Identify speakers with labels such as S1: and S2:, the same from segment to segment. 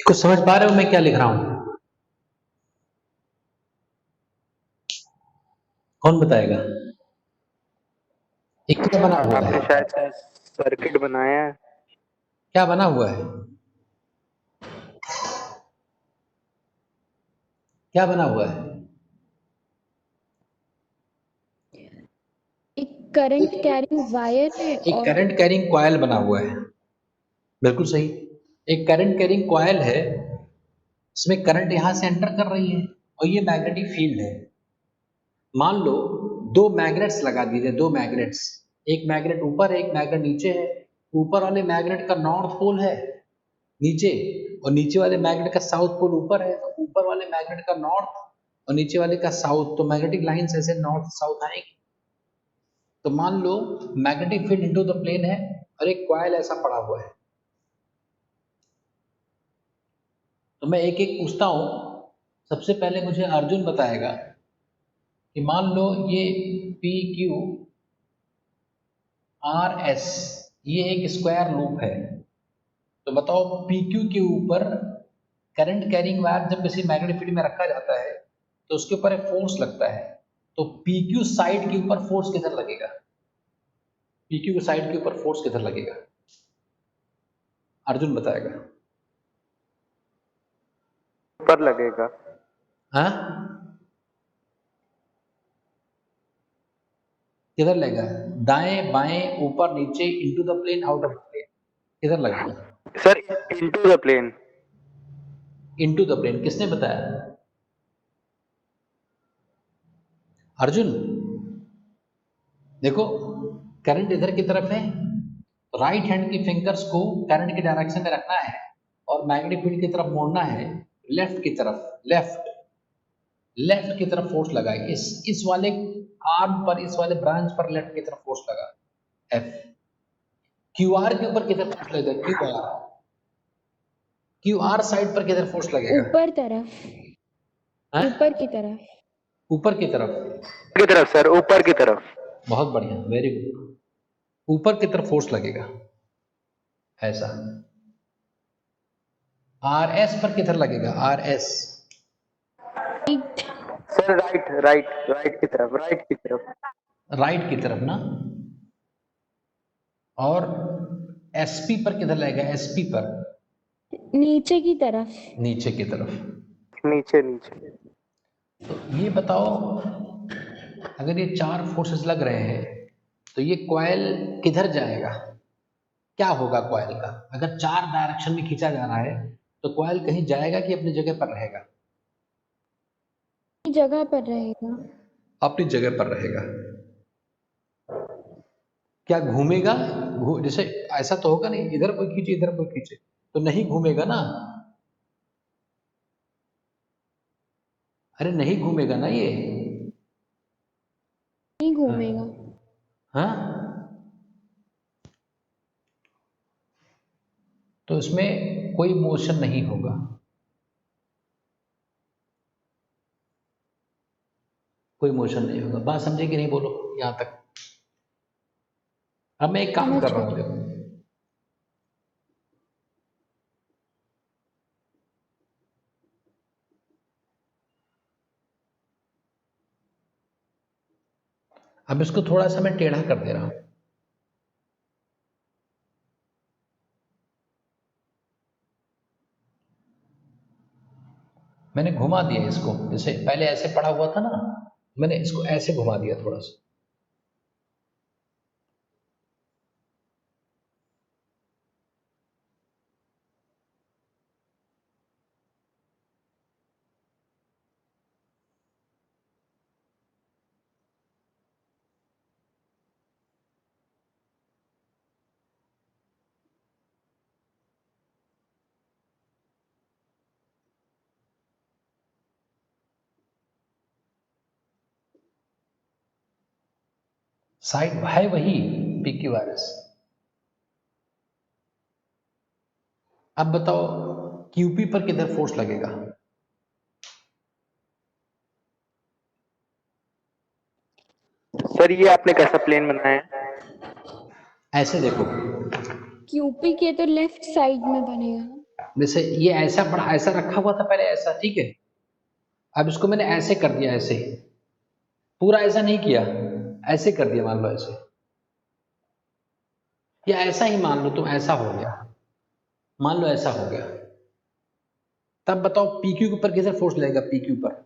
S1: कुछ समझ पा रहे हो मैं क्या लिख रहा हूं? कौन बताएगा? एक क्या बना हुआ
S2: आपने
S1: है?
S2: शायद से सर्किट बनाया है।
S1: क्या बना हुआ है? क्या बना हुआ है?
S3: एक करंट कैरिंग वायर है
S1: एक
S3: और
S1: करंट कैरिंग कॉयल बना हुआ है। बिल्कुल सही। एक करंट कैरिंग कॉयल है, इसमें करंट यहां से एंटर कर रही है और ये मैग्नेटिक फील्ड है। मान लो दो मैग्नेट्स लगा दीजिए, दो मैग्नेट्स, एक मैग्नेट ऊपर है, एक मैग्नेट नीचे है। ऊपर वाले मैग्नेट का नॉर्थ पोल है नीचे, और नीचे वाले मैग्नेट का साउथ पोल ऊपर है, तो ऊपर वाले मैग्नेट का नॉर्थ और नीचे वाले का साउथ, तो मैग्नेटिक लाइंस ऐसे नॉर्थ साउथ आएंगी। तो मान लो magnetic field into the plane है और एक कॉइल ऐसा पड़ा हुआ है। तो मैं एक एक पूछता हूं। सबसे पहले मुझे अर्जुन बताएगा कि मान लो ये पी क्यू आर एस, ये एक स्क्वायर लूप है। तो बताओ पी क्यू के ऊपर करंट कैरिंग वायर जब किसी मैग्नेटिक फील्ड में रखा जाता है तो उसके ऊपर एक फोर्स लगता है। तो पी क्यू साइड के ऊपर फोर्स किधर लगेगा? पी क्यू साइड के ऊपर फोर्स किधर लगेगा? अर्जुन बताएगा।
S2: ऊपर लगेगा।
S1: हाँ, किधर लगेगा? दाएं बाएं ऊपर नीचे, into the plane, out of the plane, किधर लगेगा?
S2: Sir into the plane.
S1: Into the plane. किसने बताया? अर्जुन। देखो करंट इधर की तरफ है, राइट हैंड की फिंगर्स को करंट के डायरेक्शन में रखना है और मैग्नेटिक फील्ड की तरफ मोड़ना है, लेफ्ट की तरफ, लेफ्ट की तरफ फोर्स लगाए। इस वाले आर्म पर, इस वाले ब्रांच पर लेफ्ट की तरफ फोर्स लगा, एफ। क्यू आर के ऊपर किधर फोर्स लगेगा? क्यू आर साइड पर किधर फोर्स लगेगा?
S3: ऊपर तरफ,
S1: हाँ?
S3: ऊपर की तरफ।
S1: ऊपर की तरफ।
S2: की तरफ सर, ऊपर की तरफ।
S1: बहुत बढ़िया, वेरी गुड। ऊपर की तरफ फोर्स लगेगा ऐसा। आर एस पर किधर लगेगा? R S
S2: sir right right right की तरफ, राइट की तरफ।
S1: राइट की तरफ ना। और एसपी पर किधर लगेगा? एसपी पर
S3: नीचे की तरफ।
S1: नीचे की तरफ।
S2: नीचे नीचे।
S1: तो ये बताओ, अगर ये चार फोर्सेस लग रहे हैं तो ये कॉइल किधर जाएगा? क्या होगा कॉइल का? अगर चार डायरेक्शन में खींचा जा रहा है तो कॉइल कहीं जाएगा कि अपनी जगह पर रहेगा?
S3: जगह पर रहेगा।
S1: अपनी जगह पर रहेगा। क्या घूमेगा? जैसे ऐसा तो होगा नहीं, इधर कोई खींचे इधर कोई खींचे तो नहीं घूमेगा ना। अरे नहीं घूमेगा ना ये।
S3: नहीं घूमेगा।
S1: हाँ, तो इसमें कोई मोशन नहीं होगा। कोई मोशन नहीं होगा। बात समझे कि नहीं? बोलो यहां तक। अब मैं एक काम
S3: समझ
S1: कर रहा हूं,
S3: गए।
S1: देखो। अब इसको थोड़ा सा मैं टेढ़ा कर दे रहा हूं। मैंने घुमा दिया इसको, जैसे पहले ऐसे पड़ा हुआ था ना, मैंने इसको ऐसे घुमा दिया थोड़ा सा। साइड है वही पीक्यू आर एस। अब बताओ क्यूपी पर किधर फोर्स लगेगा?
S2: सर ये आपने कैसा प्लेन बनाया है?
S1: ऐसे देखो।
S3: क्यूपी के तो लेफ्ट साइड में बनेगा ना।
S1: जैसे ये ऐसा बड़ा ऐसा रखा हुआ था पहले ऐसा, ठीक है, अब इसको मैंने ऐसे कर दिया, ऐसे पूरा ऐसा नहीं किया, ऐसे कर दिया, मान लो ऐसे, या ऐसा ही मान लो तुम, ऐसा हो गया, मान लो ऐसा हो गया, तब बताओ पी क्यू के ऊपर किधर फोर्स लगेगा? पी क्यू पर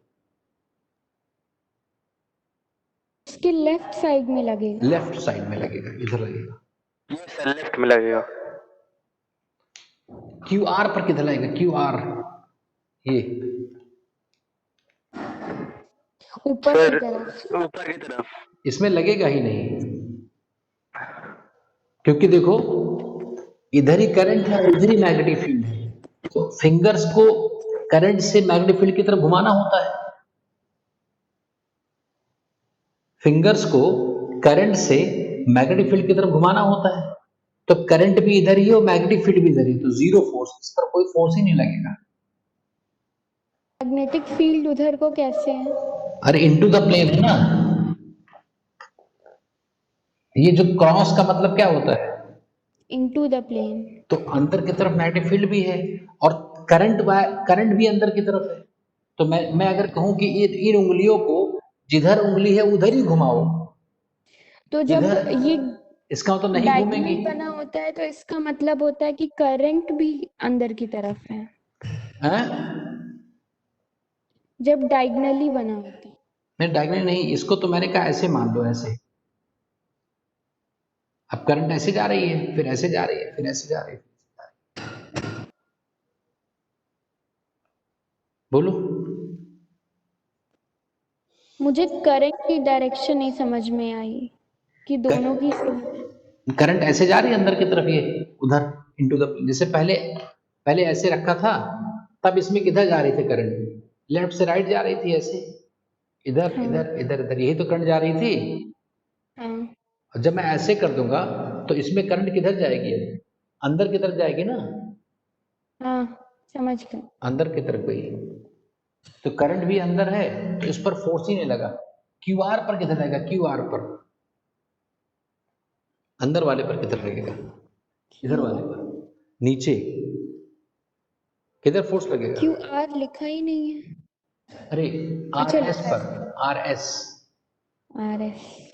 S3: इसके लेफ्ट साइड में लगेगा।
S1: लेफ्ट साइड में लगेगा, इधर लगेगा।
S2: यस सर, लेफ्ट में लगेगा।
S1: क्यू आर पर किधर लगेगा? क्यू आर ये
S3: ऊपर
S2: सर
S3: की तरफ।
S2: ऊपर की तरफ।
S1: इसमें लगेगा ही नहीं, क्योंकि देखो इधर ही करंट है, उधर ही मैग्नेटिक फील्ड है, तो फिंगर्स को करंट से मैग्नेटिक फील्ड की तरफ घुमाना होता है, फिंगर्स को करंट से मैग्नेटिक फील्ड की तरफ घुमाना होता है, तो करंट भी इधर ही है और मैग्नेटिक फील्ड भी इधर ही, तो जीरो फोर्स, इस पर कोई फोर्स ही नहीं लगेगा।
S3: मैग्नेटिक फील्ड उधर को कैसे है?
S1: अरे इनटू द प्लेन है ना, ये जो क्रॉस का मतलब क्या होता है?
S3: Into the plane.
S1: तो अंदर की तरफ मैग्नेटिक फील्ड भी है और करंट भी अंदर की तरफ है, तो मैं अगर कहूं कि इन उंगलियों को जिधर उंगली है उधर ही घुमाओ,
S3: तो जब
S1: इधर,
S3: ये
S1: इसका मतलब नहीं घूमेंगी।
S3: डायगोनल बना होता है तो इसका मतलब होता है कि करंट भी अंदर की तरफ है,
S1: हैं?
S3: जब डायगोनली बना होता है।
S1: नहीं डायगोनल नहीं, इसको तो मैंने कहा ऐसे मान लो, ऐसे, अब करंट ऐसे जा रही है, फिर ऐसे जा रही है, फिर ऐसे जा रही है, बोलो।
S3: मुझे करंट की डायरेक्शन नहीं समझ में आई कि दोनों की सेम है।
S1: करंट ऐसे जा रही है अंदर की तरफ, ये उधर इनटू द, जैसे पहले पहले ऐसे रखा था, तब इसमें किधर जा रही थी करंट? लेफ्ट से राइट जा रही थी, ऐसे इधर
S3: हाँ
S1: इधर इधर इधर, यही तो करंट जा रही थी।
S3: हाँ
S1: और जब मैं ऐसे कर दूंगा तो इसमें करंट किधर जाएगी? अंदर की तरफ जाएगी ना,
S3: हाँ, समझ गए।
S1: अंदर की तरफ गई, तो करंट भी अंदर है, तो इस पर फोर्स ही नहीं लगा। क्यू आर पर किधर लगेगा? क्यू आर पर, अंदर वाले पर किधर लगेगा? इधर वाले पर, नीचे किधर फोर्स लगेगा?
S3: क्यू आर लिखा ही नहीं है।
S1: अरे आर
S3: अच्छा,
S1: एस
S3: लिखा
S1: पर,
S3: है
S1: R S.
S3: R S.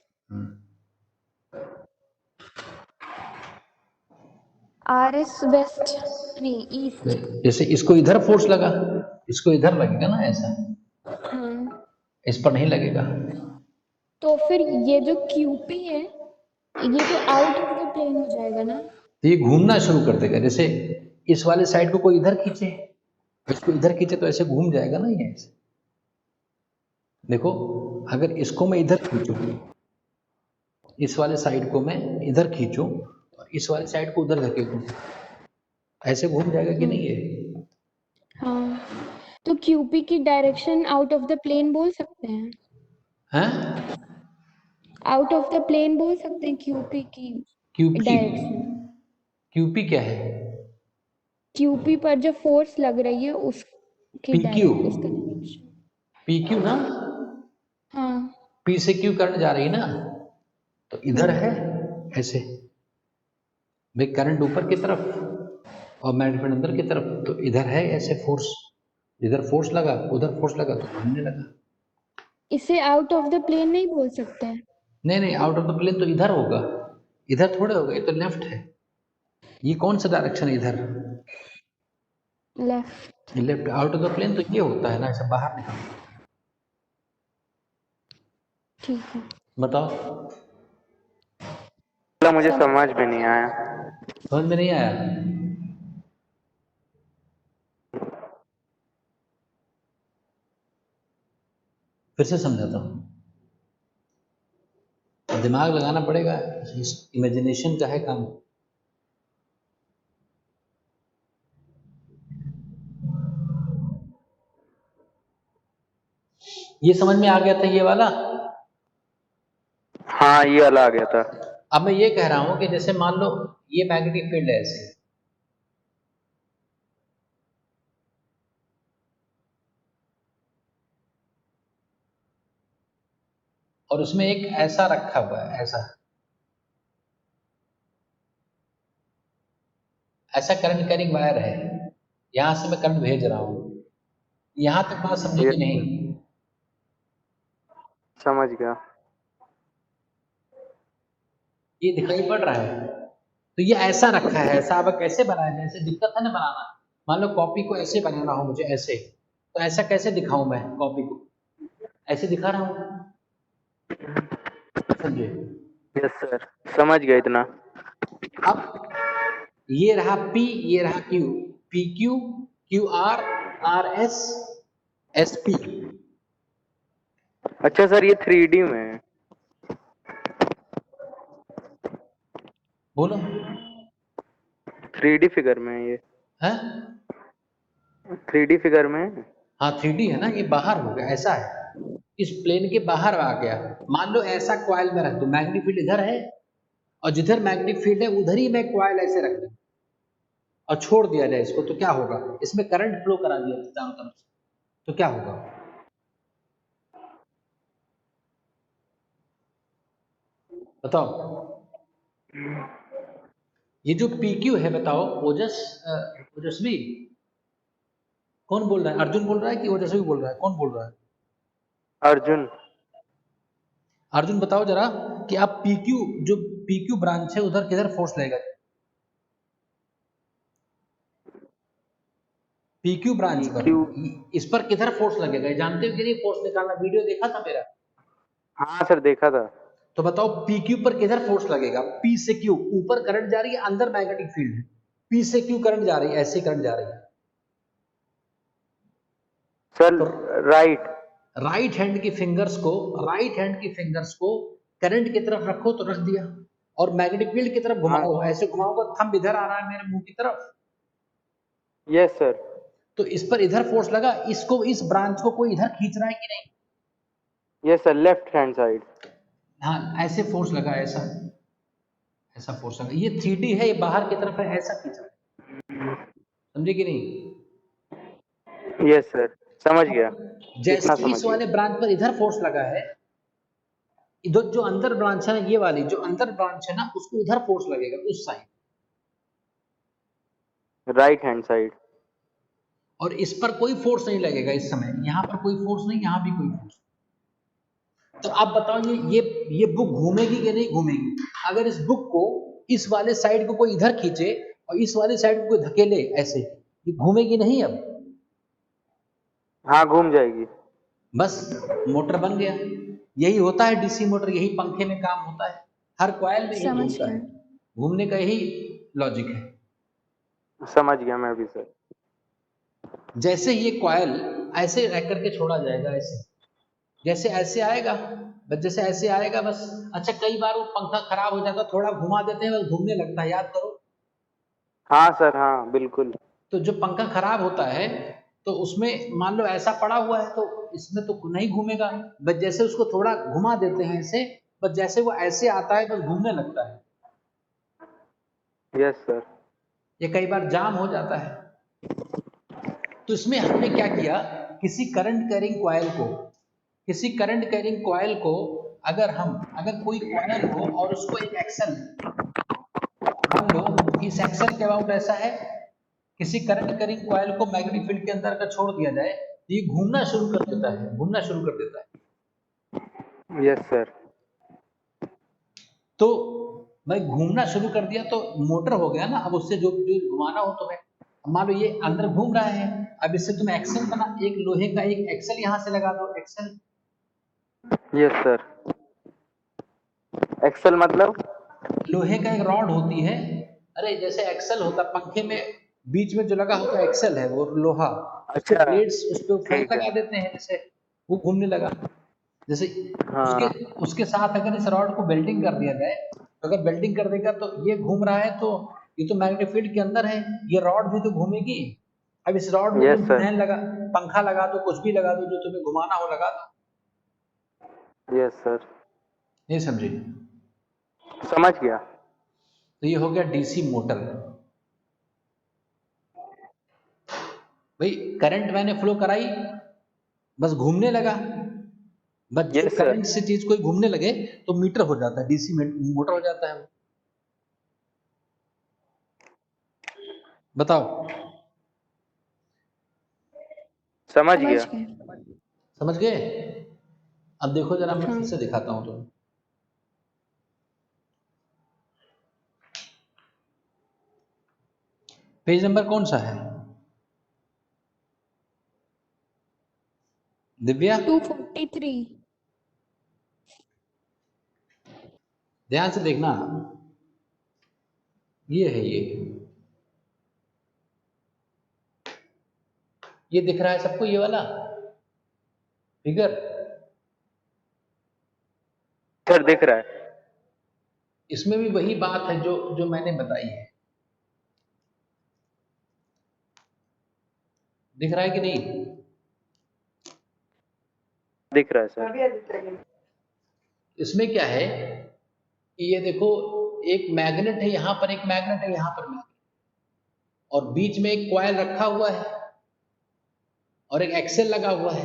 S3: R S west, नहीं ईस्ट।
S1: जैसे इसको इधर फोर्स लगा, इसको इधर लगेगा ना ऐसा,
S3: हाँ,
S1: इस पर नहीं लगेगा।
S3: तो फिर ये जो क्यूपी है ये तो आउट ऑफ द प्लेन हो जाएगा ना?
S1: तो ये घूमना शुरू कर देगा, जैसे इस वाले साइड को कोई इधर खींचे, इसको इधर खींचे तो ऐसे घूम जाएगा ना ये ऐसे। देखो अगर इसको मैं इधर खींचूं, इस वाले साइड को मैं इधर खींचूं और इस वाले साइड को उधर धकेलूं, ऐसे घूम जाएगा कि नहीं है?
S3: हाँ, तो क्यूपी की direction out of the plane बोल सकते हैं?
S1: हैं?
S3: आउट ऑफ द प्लेन बोल सकते हैं क्यूपी की
S1: क्यूपी,
S3: डायरेक्शन?
S1: क्यूपी क्या है?
S3: क्यूपी पर जो फोर्स लग रही है उसकी
S1: पीक्यू,
S3: डायरेक्ट उसका डायरेक्शन।
S1: पीक्यू ना,
S3: हाँ।
S1: पी से क्यू करंट जा रही है ना, तो इधर है ऐसे, भाई करंट ऊपर की तरफ और मैग्नेटिक अंदर की तरफ, तो इधर है ऐसे फोर्स, इधर फोर्स लगा उधर फोर्स लगा तो घूमने लगा।
S3: इसे आउट ऑफ द प्लेन नहीं बोल सकते हैं?
S1: नहीं नहीं, आउट ऑफ द प्लेन तो इधर होगा, इधर थोड़े होगा, ये तो लेफ्ट है। ये कौन सा डायरेक्शन है इधर?
S3: Left.
S1: Left. Out of the plane तो ये होता है ना, ऐसे बाहर निकल।
S3: ठीक है।
S1: बताओ,
S2: मुझे
S3: सब
S2: समझ में नहीं आया।
S1: समझ में नहीं आया? फिर से समझाता हूँ, दिमाग लगाना पड़ेगा, इमेजिनेशन का है काम। ये समझ में आ गया था ये वाला?
S2: हाँ, ये वाला आ गया था।
S1: अब मैं ये कह रहा हूं कि जैसे मान लो ये मैग्नेटिक फील्ड है ऐसे, और उसमें एक ऐसा रखा हुआ है, ऐसा ऐसा करंट कैरिंग वायर है, यहाँ से मैं करंट भेज रहा हूँ, यहाँ तक बात समझे
S2: ये
S1: कि नहीं?
S2: समझ गया।
S1: ये दिखाई पड़ रहा है? तो ये ऐसा रखा है, ऐसा अब कैसे बनाया जाए? ऐसे दिक्कत है ना बनाना। मान लो कॉपी को ऐसे बनाना हो मुझे, ऐसे, तो ऐसा कैसे दिखाऊं मैं कॉपी को? ऐसे दिखा रहा हूँ, समझे?
S2: यस सर, समझ गया इतना।
S1: अब ये रहा P, ये रहा Q, P Q, Q R, R S, S P.
S2: अच्छा सर, ये 3D में है।
S1: बोलो।
S2: 3D फिगर में है ये।
S1: है?
S2: 3D फिगर में है।
S1: हाँ 3D है ना, ये बाहर हो गया, ऐसा है, इस प्लेन के बाहर आ गया। मान लो ऐसा कॉइल में रख दो, मैग्नेटिक फील्ड इधर है, और जिधर मैग्नेटिक फील्ड है उधर ही मैं कॉइल ऐसे रख दूं और छोड़ दिया जाए इसको, तो क्या होगा? इसमें करंट फ्लो करा दिया चारों तरफ से, तो क्या होगा? बताओ। ये जो PQ है, बताओ, ओजस्वी, कौन बोल रहा है? अर्जुन बोल रहा है कि ओजस्वी बोल रहा है? कौन बोल रहा है?
S2: अर्जुन।
S1: अर्जुन बताओ जरा कि आप PQ, जो PQ ब्रांच है उधर किधर फोर्स लगेगा? PQ ब्रांच पर,
S2: PQ।
S1: इस पर किधर फोर्स लगेगा? ये जानते हो कि नहीं? फोर्स निकालना वीडियो देखा था मेरा?
S2: हाँ सर, देखा था।
S1: तो बताओ PQ पर किधर फोर्स लगेगा? P से Q ऊपर करंट जा रही है, अंदर मैग्नेटिक फील्ड है, P से Q करंट जा रही है, ऐसे करंट जा रही है।
S2: सर
S1: तो
S2: राइट।
S1: राइट हैंड की फिंगर्स को, राइट हैंड की फिंगर्स को करंट की तरफ रखो, तो रख दिया, और मैग्नेटिक फील्ड की तरफ
S2: हाँ।
S1: घुमाओ, ऐसे घुमाओगे, थंब इधर आ रहा है मेरे मुंह की तरफ,
S2: यस सर।
S1: तो इस पर इधर फोर्स लगा, इसको, इस ब्रांच को कोई इधर खींच रहा है कि नहीं?
S2: Yes sir, left hand side.
S1: हाँ, ऐसे फोर्स लगा, ऐसा, ऐसा फोर्स लगा। ये 3D है, ये बाहर की तरफ है, ऐसा खींच रहा है, समझे कि नहीं?
S2: यस सर, समझ गया।
S1: अब
S2: इतना
S1: जैसे
S2: समझ
S1: इस
S2: गया।
S1: वाले ब्रांच पर इधर फोर्स लगा है, इधर जो अंदर ब्रांच है ना, ये वाली जो अंदर ब्रांच है ना, उसको उधर फोर्स लगेगा, उस साइड,
S2: राइट हैंड साइड।
S1: और इस पर कोई फोर्स नहीं लगेगा इस समय, यहाँ पर कोई फोर्स नहीं, यहाँ भी कोई फोर्स। तो आप बताओ, ये बुक घूमेगी कि नहीं घूमेगी? अगर इस बुक को, इस वाले साइड को कोई इधर खींचे और इस वाले साइड को कोई धकेले ऐसे, ये घूमेगी नहीं? अब
S2: हाँ, घूम जाएगी।
S1: बस मोटर बन गया। यही होता है डीसी मोटर, यही पंखे में काम होता है, हर कॉइल में यही
S3: समझ
S1: घूमता है,
S3: गए।
S1: घूमने का यही लॉजिक है।
S2: समझ गया मैं भी सर।
S1: जैसे ये कॉइल ऐसे रख करके छोड़ा जाएगा, ऐसे, जैसे ऐसे आएगा, बस जैसे ऐसे आएगा बस। अच्छा, कई बार वो पंखा खराब हो जाता है, थोड़ा घुमा देते हैं, बस घूमने लगता है, याद करो।
S2: हाँ सर, हाँ बिल्कुल।
S1: तो जो पंखा खराब होता है, तो उसमें मान लो ऐसा पड़ा हुआ है, तो इसमें तो नहीं घूमेगा, बस जैसे उसको थोड़ा घुमा देते हैं ऐसे, बस जैसे वो ऐसे आता है, बस घूमने लगता है।
S2: Yes sir.
S1: ये कई बार जाम हो जाता है। तो इसमें हमने क्या किया, किसी करंट कैरिंग कॉइल को, किसी करंट कैरिंग कॉइल को, अगर कोई कॉइल हो और उसको एक एक्सल, मान लो इस एक्सल के अबाउट ऐसा है, किसी करंट कैरिंग कॉइल को मैग्नेटिक फील्ड के अंदर का छोड़ दिया जाए, तो ये घूमना शुरू कर देता है, घूमना शुरू कर देता है।
S2: Yes sir.
S1: तो मैं घूमना शुरू कर दिया तो मोटर हो गया ना, अब उससे जो जो घुमाना हो तुम्हें, अब मान लो ये अंदर घूम रहा है, अब इससे तुम्हें एक्सल बना, एक लोहे का एक एक्सल यहाँ से लगा दो, एक्सल।
S2: Yes sir. एक्सल मतलब?
S1: लोहे का एक रॉड होती है, अरे जैसे एक्सल होता पंखे में, बीच में जो लगा होता है एक्सल है वो लोहा, उसको
S2: अच्छा।
S1: ब्लेड्स उस पर फोर्स
S2: ठीक है।
S1: लगा देते हैं, जैसे वो घूमने लगा। जैसे उसके
S2: हाँ।
S1: उसके साथ अगर इस रॉड को वेल्डिंग कर दिया जाए, तो अगर वेल्डिंग कर देगा तो ये घूम रहा है, तो ये तो मैग्नेटिक फील्ड के अंदर है, ये रॉड भी तो घूमेगी। अब इस रॉड में
S2: यस
S1: तुम
S2: सर।
S1: फैन लगा, पंखा लगा दो, कुछ भी लगा दो, जो तुम्हें घुमाना हो लगा दो।
S2: यस सर,
S1: नहीं समझे?
S2: समझ गया।
S1: तो ये हो गया डीसी मोटर। भाई करंट मैंने फ्लो कराई, बस घूमने लगा, बस जो
S2: यस सर।
S1: करंट से चीज कोई घूमने लगे तो मीटर हो जाता है, डीसी मोटर हो जाता है वो। बताओ।
S2: समझ
S3: समझ
S2: गया।
S3: गए।
S1: समझ गए? अब देखो जरा, मैं
S3: हाँ।
S1: फिर से दिखाता हूँ तुम्हें। पेज नंबर कौन सा है दिव्या?
S3: 243।
S1: ध्यान से देखना, ये है ये दिख रहा है सबको, ये वाला फिगर?
S2: सर दिख रहा है।
S1: इसमें भी वही बात है जो जो मैंने बताई है। दिख रहा है कि नहीं?
S2: दिख रहा है सर।
S1: इसमें क्या है कि ये देखो, एक मैग्नेट है यहाँ पर, एक मैग्नेट है यहाँ पर, और बीच में एक कॉइल रखा हुआ है और एक एक्सेल लगा हुआ है।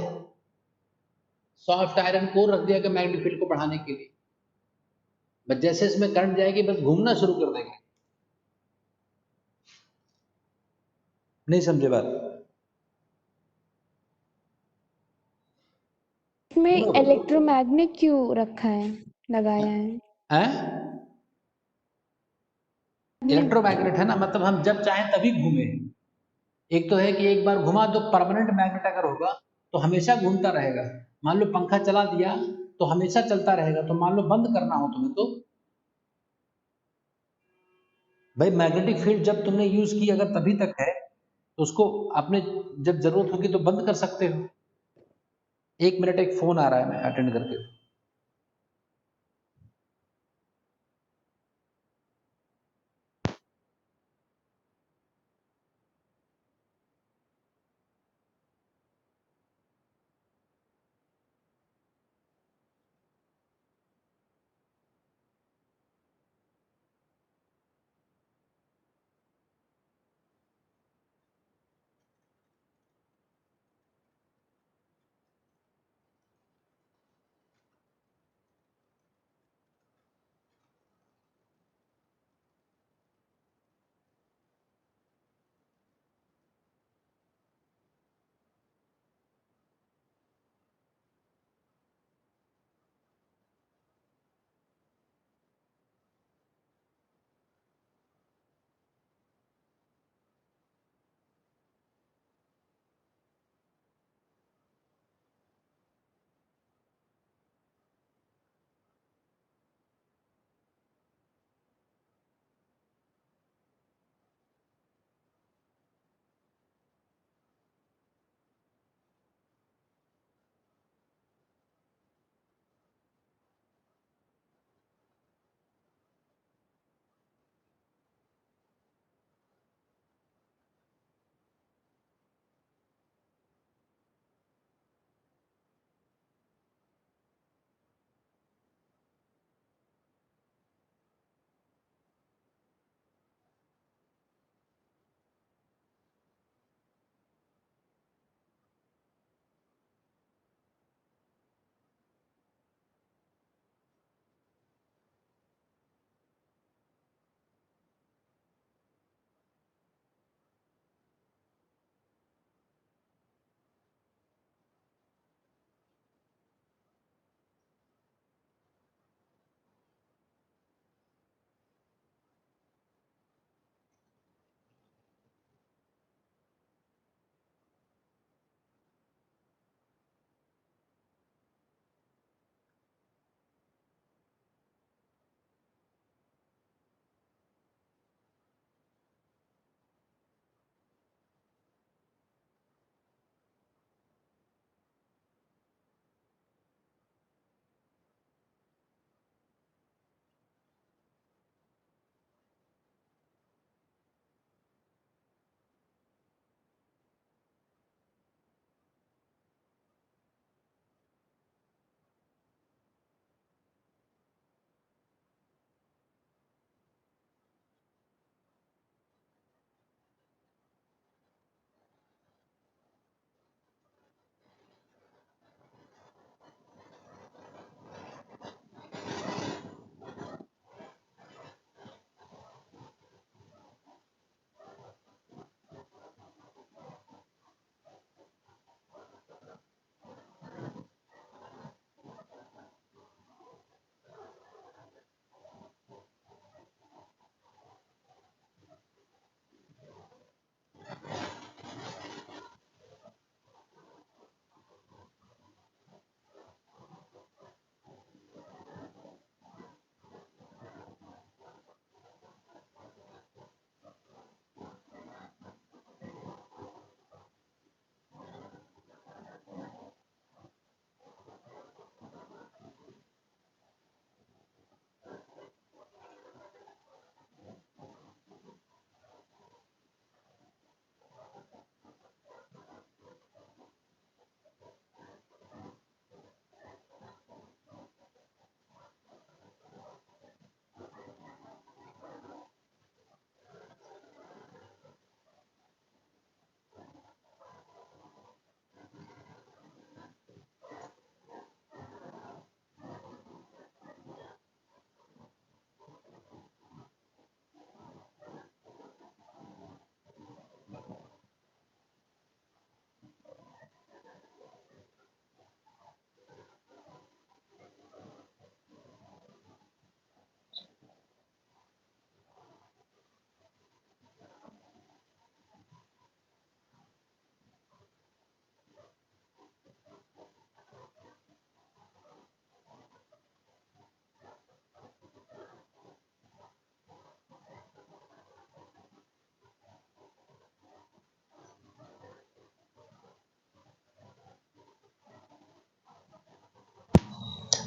S1: सॉफ्ट आयरन कोर रख दिया गया मैग्नेटिक फील्ड को बढ़ाने के लिए। बस जैसे इसमें करंट जाएगी, बस घूमना शुरू कर देंगे। नहीं समझे बात?
S3: इसमें
S1: सुनो,
S3: इलेक्ट्रोमैग्नेट क्यों रखा है, लगाया है?
S1: हैं?
S3: मैग्नेट।
S1: इलेक्ट्रोमैग्नेट है ना, मतलब हम जब चाहें तभी घूमे। एक तो है कि एक बार घुमा तो परमानेंट मैग्नेट अगर होगा तो हमेशा घूमता रहेगा। मान लो पंखा चला दिया तो हमेशा चलता रहेगा। तो मान लो बंद करना हो तुम्हें, तो भाई मैग्नेटिक फील्ड जब तुमने यूज की अगर तभी तक है तो उसको आपने जब जरूरत होगी तो बंद कर सकते हो। 1 मिनट, एक फोन आ रहा है, मैं अटेंड करके।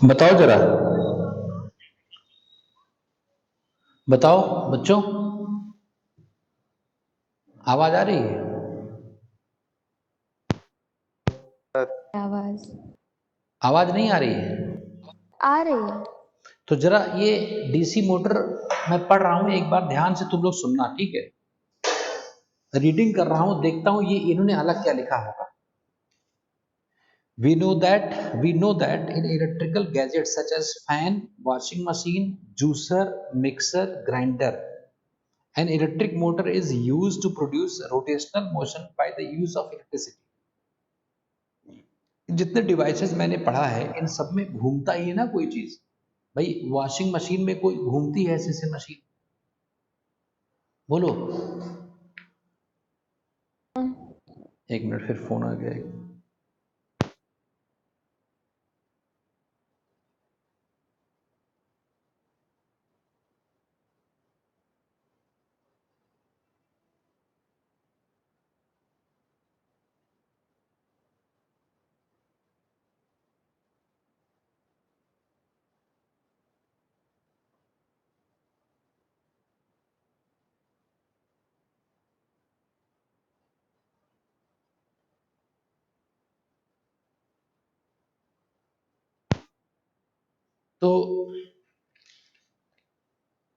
S1: बताओ जरा, बताओ बच्चों, आवाज आ रही है?
S3: आवाज
S1: आवाज नहीं आ रही है?
S3: आ रही है।
S1: तो जरा ये डीसी मोटर मैं पढ़ रहा हूं, एक बार ध्यान से तुम लोग सुनना, ठीक है? रीडिंग कर रहा हूं, देखता हूं ये इन्होंने अलग क्या लिखा होगा। We know that in electrical gadgets such as fan, washing machine, juicer, mixer, grinder, an electric motor is used to produce rotational motion by the use of electricity. जितने डिवाइसेस मैंने पढ़ा है इन सब में घूमता ही है ना कोई चीज। भाई वॉशिंग मशीन में कोई घूमती है ऐसे मशीन? बोलो। एक मिनट, फिर फोन आ गया। तो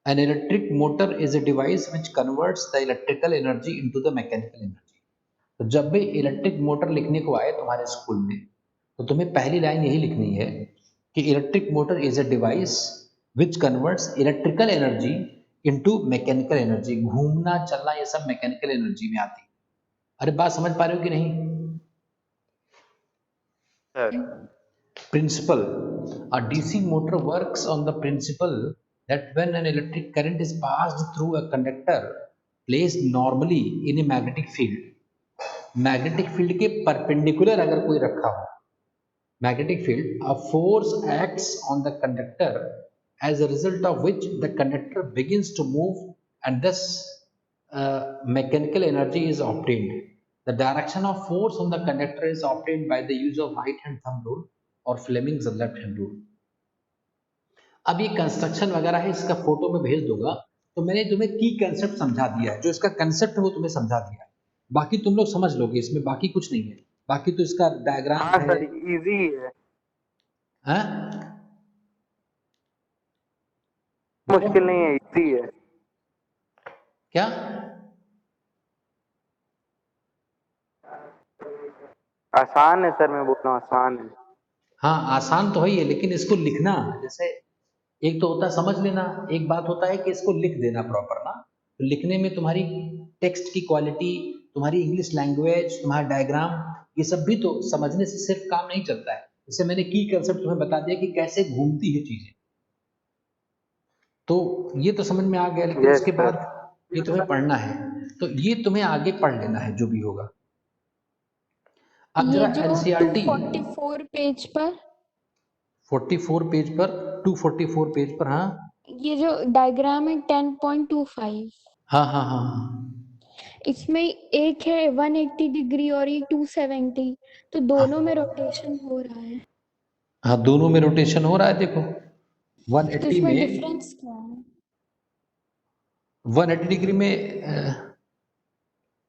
S1: an electric motor is a device which converts the electrical energy into the mechanical energy. तो जब भी इलेक्ट्रिक मोटर लिखने को आए तुम्हारे स्कूल में, तो तुम्हें पहली लाइन यही लिखनी है कि electric motor is a device which converts electrical energy into mechanical energy. घूमना चलना ये सब मैकेनिकल एनर्जी में आती है। अरे बात समझ पा रहे हो कि नहीं? Principle: a DC motor works on the principle that when an electric current is passed through a conductor placed normally in a magnetic field, magnetic field के परपेंडिकुलर अगर कोई रखा हो magnetic field, a force acts on the conductor as a result of which the conductor begins to move and thus mechanical energy is obtained. The direction of force on the conductor is obtained by the use of right hand thumb rule or Fleming's left hand rule. अब ये construction वगैरह है, इसका photo में भेज दूंगा। तो मैंने तुम्हें की कंसेप्ट समझा दिया है, जो इसका कंसेप्ट है वो तुम्हें समझा दिया है, बाकी तुम लोग समझ लोगे, इसमें बाकी कुछ नहीं है। बाकी तो इसका डायग्राम
S2: हाँ
S1: है।
S2: सर, इजी है,
S1: हाँ?
S2: मुश्किल नहीं है, इजी है।
S1: क्या?
S2: आसान है सर, मैं बोल रहा हूँ आसान है।
S1: हाँ आसान तो है ही है, लेकिन इसको लिखना, जैसे एक तो होता है समझ लेना, एक बात होता है कि इसको लिख देना प्रॉपर ना। तो लिखने में तुम्हारी टेक्स्ट की क्वालिटी, तुम्हारी इंग्लिश लैंग्वेज, तुम्हारा डायग्राम, ये सब भी तो समझने से सिर्फ काम नहीं चलता है। जैसे मैंने की कंसेप्ट तुम्हें बता दिया कि कैसे घूमती है चीजें, तो ये तो समझ में आ गया। लेकिन
S2: यस
S1: उसके
S2: सर।
S1: बाद ये तुम्हें पढ़ना है, तो ये तुम्हें आगे पढ़ लेना है जो भी होगा। अब
S3: ये
S1: जरा
S3: जो
S1: एनसीईआरटी
S3: 244 पेज पर
S1: 44 पेज पर, 244 पेज पर, हाँ
S3: ये जो डायग्राम है 10.25,
S1: हाँ हाँ हाँ हाँ
S3: इसमें एक है 180 डिग्री और ये 270, तो दोनों में रोटेशन हो रहा है।
S1: हाँ, दोनों में रोटेशन हो रहा है। देखो
S3: तो
S1: 180
S3: इसमें
S1: में,
S3: डिफरेंस क्या है?
S1: 180 डिग्री में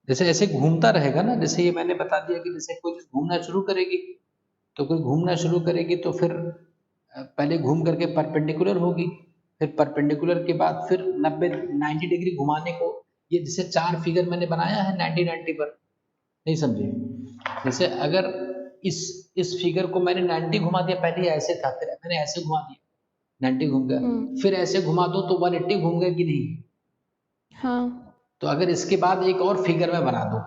S1: जैसे ऐसे घूमता रहेगा ना, जैसे ये मैंने बता दिया कि जैसे कोई चीज घूमना शुरू करेगी, तो कोई घूमना शुरू करेगी तो फिर पहले घूम करके परपेंडिकुलर होगी, फिर परपेंडिकुलर के बाद फिर 90 डिग्री घुमाने को, ये जैसे चार फिगर मैंने बनाया है 90 पर, नहीं समझे? जैसे अगर इस फिगर को मैंने 90 घुमा दिया, पहले ऐसे था, फिर मैंने ऐसे घुमा दिया, 90 घूम गया, फिर ऐसे घुमा दो तो 180 घूम गया कि नहीं?
S3: हाँ
S1: तो अगर इसके बाद एक और फिगर में बना दो,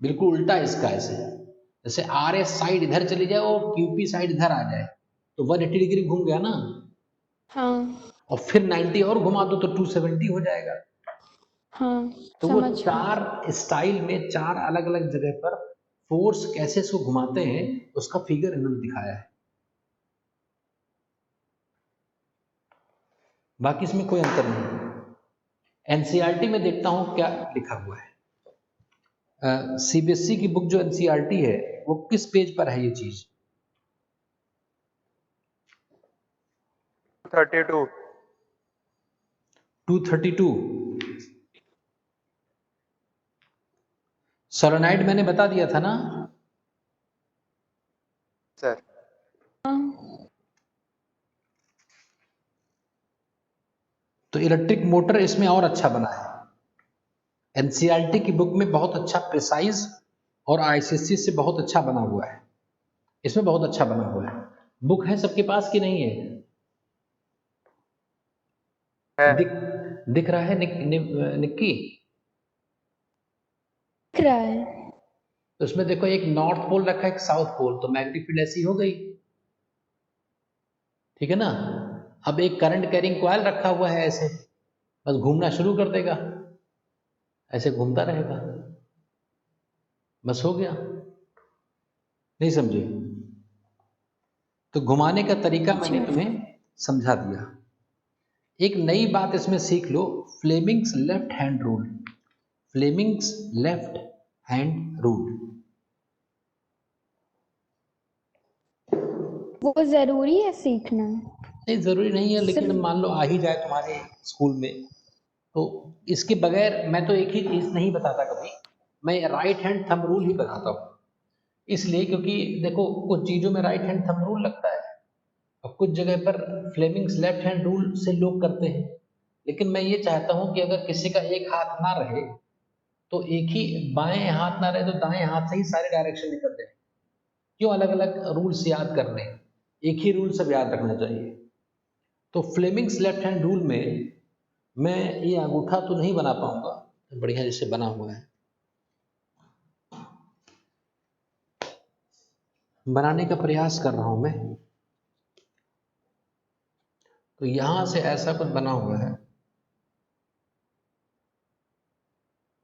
S1: बिल्कुल उल्टा इसका, ऐसे जैसे आर एस साइड इधर चली जाए और क्यूपी साइड इधर आ जाए, तो 180 डिग्री घूम गया ना।
S3: हाँ
S1: और फिर 90 और घुमा दो तो 270 हो जाएगा।
S3: हाँ
S1: तो वो
S3: समझ
S1: चार स्टाइल में, चार अलग अलग जगह पर फोर्स कैसे इसको घुमाते हैं, उसका फिगर इन्होंने दिखाया है। बाकी इसमें कोई अंतर नहीं। एनसीईआरटी में देखता हूं क्या लिखा हुआ है। सीबीएसई की बुक जो एनसीईआरटी है वो किस पेज पर है ये चीज?
S2: 32.
S1: 232 सोलेनॉइड मैंने बता दिया था ना।
S2: सर
S1: तो इलेक्ट्रिक मोटर इसमें और अच्छा बना है। एनसीईआरटी की बुक में बहुत अच्छा प्रिसाइज और आईसीएससी से बहुत अच्छा बना हुआ है। इसमें बहुत अच्छा बना हुआ है। बुक है सबके पास कि नहीं है?
S2: है
S1: दिख रहा है निक्की?
S3: दिख रहा है।
S1: तो उसमें देखो एक नॉर्थ पोल रखा है, एक साउथ पोल, तो मैग्नेटिक फील्ड ऐसी हो गई, ठीक है ना। अब एक करंट कैरिंग कॉइल रखा हुआ है ऐसे, बस घूमना शुरू कर देगा, ऐसे घूमता रहेगा, बस हो गया। नहीं समझे? तो घुमाने का तरीका मैंने तुम्हें समझा दिया। एक नई बात इसमें सीख लो, Fleming's left hand rule. Fleming's left hand rule
S3: वो जरूरी है सीखना?
S1: नहीं जरूरी नहीं है, लेकिन
S3: सिर्फ
S1: मान लो आ ही जाए तुम्हारे स्कूल में, तो इसके बगैर मैं तो एक ही चीज नहीं बताता कभी, मैं राइट हैंड थंब रूल ही बताता हूँ। इसलिए क्योंकि देखो कुछ चीजों में राइट हैंड थंब रूल लगता है और कुछ जगह पर फ्लेमिंग्स लेफ्ट हैंड रूल से लोग करते हैं। लेकिन मैं ये चाहता हूँ कि अगर किसी का एक हाथ ना रहे तो एक ही, बाएं हाथ ना रहे तो दाएं हाथ से ही सारे डायरेक्शन निकलते हैं। क्यों अलग अलग रूल्स याद करने, एक ही रूल सब याद रखना चाहिए। तो फ्लेमिंग्स लेफ्ट हैंड रूल में मैं ये अंगूठा तो नहीं बना पाऊंगा बढ़िया जैसे बना हुआ है, बनाने का प्रयास कर रहा हूं मैं। तो यहां से ऐसा कुछ बना हुआ है,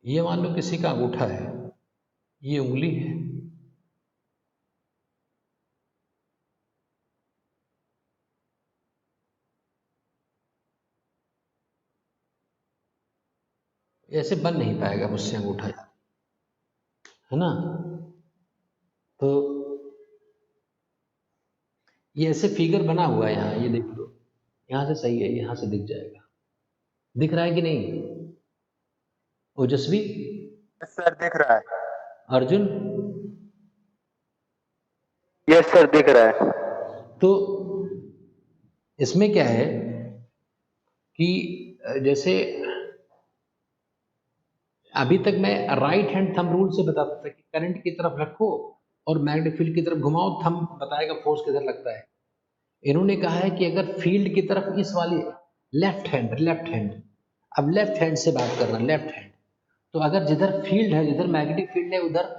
S1: ये मान लो किसी का अंगूठा है, ये उंगली है, ऐसे बन नहीं पाएगा मुझसे अंगूठा यार, है ना। तो ये ऐसे फिगर बना हुआ है यहाँ, ये देख लो, यहाँ से सही है, यहाँ से दिख जाएगा। दिख रहा है कि नहीं ओजस्वी?
S2: सर दिख रहा है।
S1: अर्जुन?
S2: यस सर दिख रहा है।
S1: तो इसमें क्या है कि जैसे अभी तक मैं राइट हैंड थंब रूल से बताता था कि करंट की तरफ रखो और मैग्नेटिक फील्ड की तरफ घुमाओ, थंब बताएगा फोर्स किधर लगता है। इन्होंने कहा है कि अगर फील्ड की तरफ इस वाली लेफ्ट हैंड, अब लेफ्ट हैंड से बात कर रहा है, लेफ्ट हैंड, तो अगर जिधर फील्ड है, जिधर मैग्नेटिक फील्ड है, उधर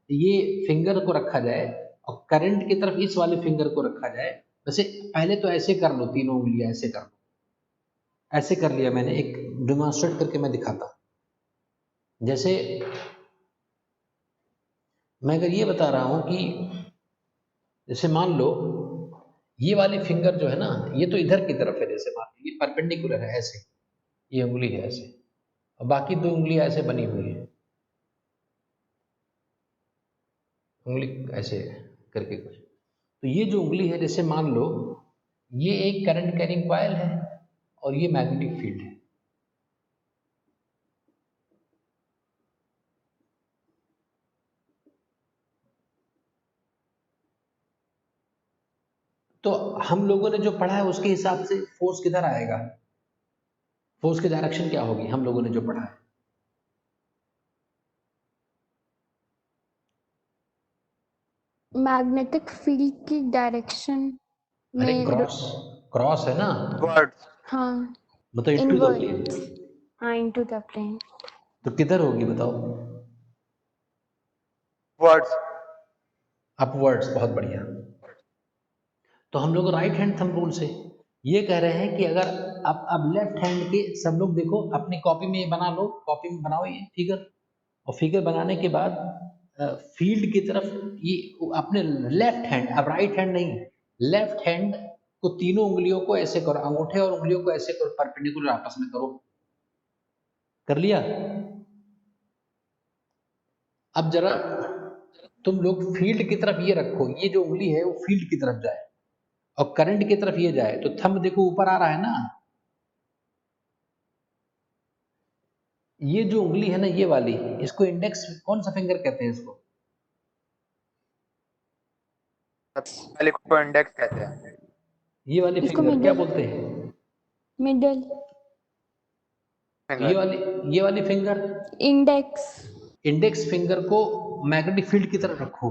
S1: ये फिंगर को रखा जाए और करंट की तरफ इस वाले फिंगर को रखा जाए। वैसे पहले तो ऐसे कर लो, तीनों उंगलियां ऐसे कर लो, ऐसे कर लिया मैंने, एक डिमॉन्स्ट्रेट करके मैं दिखाता हूं। जैसे मैं अगर ये बता रहा हूं कि जैसे मान लो ये वाली फिंगर जो है ना, ये तो इधर की तरफ है, जैसे मान लो ये परपेंडिकुलर है ऐसे, ये उंगली है ऐसे, और बाकी दो उंगलियां ऐसे बनी हुई है, उंगली ऐसे करके कुछ। तो ये जो उंगली है, जैसे मान लो ये एक करंट कैरिंग कॉइल है और ये मैग्नेटिक फील्ड है। तो हम लोगों ने जो पढ़ा है उसके हिसाब से फोर्स किधर आएगा, फोर्स की डायरेक्शन क्या होगी, हम लोगों ने जो पढ़ा है।
S3: मैग्नेटिक फील्ड की डायरेक्शन
S1: अरे
S3: में
S1: क्रॉस, क्रॉस है ना,
S2: वर्ड्स
S3: हाँ,
S1: मतलब इनटू द प्लेन।
S3: इनवर्ट, हाँ, इनटू द प्लेन।
S1: तो किधर होगी बताओ?
S2: वर्ड्स
S1: अपवर्ड्स, बहुत बढ़िया। तो हम लोग राइट हैंड थंब रूल से ये कह रहे हैं कि अगर अब लेफ्ट हैंड के सब लोग देखो अपनी कॉपी में ये बना लो, कॉपी में बनाओ ये फिगर, और फिगर बनाने के बाद फील्ड की तरफ ये अपने लेफ्ट हैंड, अब राइट हैंड नहीं, लेफ्ट हैंड को तीनों उंगलियों को ऐसे करो, अंगूठे और उंगलियों को ऐसे करो, परपेंडिकुलर आपस में करो। कर लिया? अब जरा तुम लोग फील्ड की तरफ ये रखो, ये जो उंगली है वो फील्ड की तरफ जाए, और करंट की तरफ ये जाए तो थंब देखो ऊपर आ रहा है ना, ये जो उंगली है ना ये वाली, इसको इंडेक्स कौन सा फिंगर कहते हैं इसको?
S2: वाले को इंडेक्स कहते हैं।
S1: ये वाली
S3: इसको
S1: फिंगर क्या
S3: मिडल,
S1: बोलते हैं?
S3: मिडल,
S1: ये वाली फिंगर,
S3: इंडेक्स।
S1: इंडेक्स फिंगर को मैग्नेटिक फील्ड की तरफ रखो,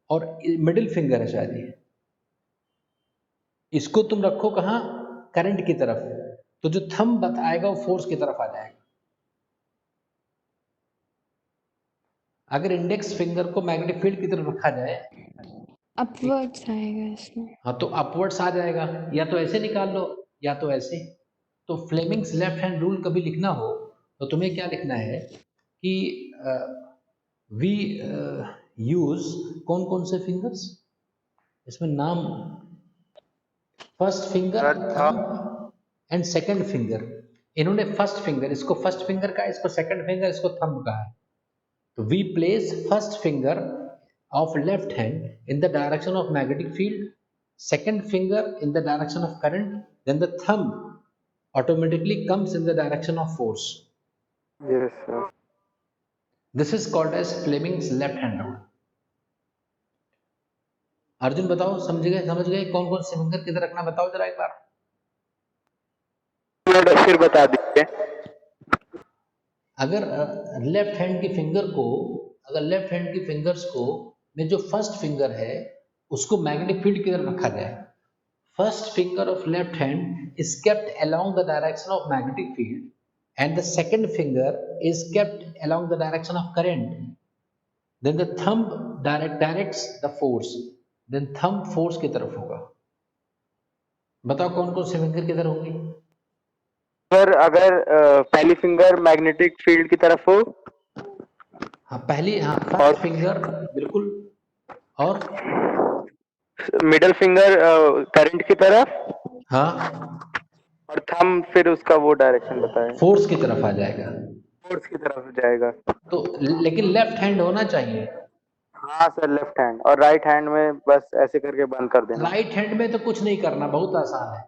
S1: और मिडिल फिंगर है शायद ये, इसको तुम रखो कहाँ? करंट की तरफ, तो जो थंब बताएगा वो फोर्स की तरफ आ जाएगा। अगर इंडेक्स फिंगर को मैग्नेटिक फील्ड की तरफ रखा जाए,
S3: अपवर्ड्स आएगा इसमें।
S1: हाँ तो अपवर्ड्स आ जाएगा, या तो ऐसे निकाल लो या तो ऐसे। तो फ्लेमिंग्स लेफ्ट हैंड रूल कभी लिखना हो तो तुम्हें क्या लिखना है कि वी यूज कौन कौन से फिंगर्स, इसमें नाम, first finger,
S2: sir
S1: thumb and second finger. इन्होंने फर्स्ट फिंगर, इसको फर्स्ट फिंगर का, इसको सेकंड फिंगर, इसको थंब का है। तो we place first finger of left hand in the direction of magnetic field, second finger in the direction of current, then the thumb automatically comes in the direction of force.
S2: Yes sir.
S1: This is called as Fleming's left hand rule. Arjun बताओ, समझ गए कौन कौन से finger किधर रखना, बताओ जरा एक बार।
S2: फिर बता दीजिए।
S1: अगर लेफ्ट हैंड की फिंगर को, अगर लेफ्ट हैंड की फिंगर्स को में जो फर्स्ट फिंगर है उसको मैग्नेटिक फील्ड की तरफ रखा जाए, first finger of left hand is kept along the direction of magnetic field and the second finger is kept along the direction of current, then the thumb directs the force, then thumb force की तरफ होगा। बताओ कौन कौन से finger किधर होंगे?
S2: Sir अगर पहली फिंगर मैग्नेटिक फील्ड की तरफ हो,
S1: हाँ पहली, हाँ फर्स्ट फिंगर बिल्कुल, और
S2: मिडल फिंगर करंट की तरफ,
S1: हाँ
S2: और थंब फिर उसका वो डायरेक्शन बताएं,
S1: फोर्स की तरफ आ जाएगा।
S2: फोर्स की तरफ जाएगा।
S1: तो लेकिन लेफ्ट हैंड होना चाहिए।
S2: हाँ सर, लेफ्ट हैंड, और राइट हैंड में बस ऐसे करके बंद कर देना।
S1: राइट हैंड में तो कुछ नहीं करना, बहुत आसान है।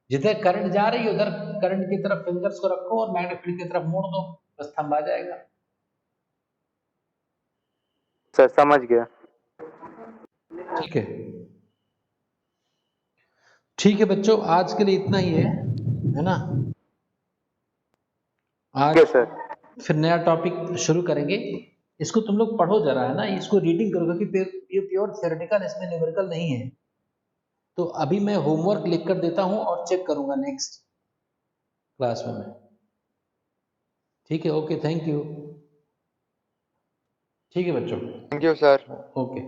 S1: जिधर करंट जा रही है उधर करंट की तरफ फिंगर्स को रखो और मैग्नेटिक फील्ड की तरफ मोड़ दो, बस थंब आ जाएगा।
S2: सर समझ गया।
S1: ठीक है, ठीक है बच्चों, आज के लिए इतना ही है ना? आज
S2: ठीक है सर।
S1: फिर नया टॉपिक शुरू करेंगे। इसको तुम लोग पढ़ो जरा, है ना, इसको रीडिंग करो, क्योंकि ये प्योर थियोरेटिकल, इसमें न्यूमेरिकल नहीं है। तो अभी मैं होमवर्क लिख कर देता हूं और चेक करूंगा नेक्स्ट क्लास में मैं। ठीक है, ओके, थैंक यू। ठीक है बच्चों,
S2: थैंक यू सर।
S1: ओके।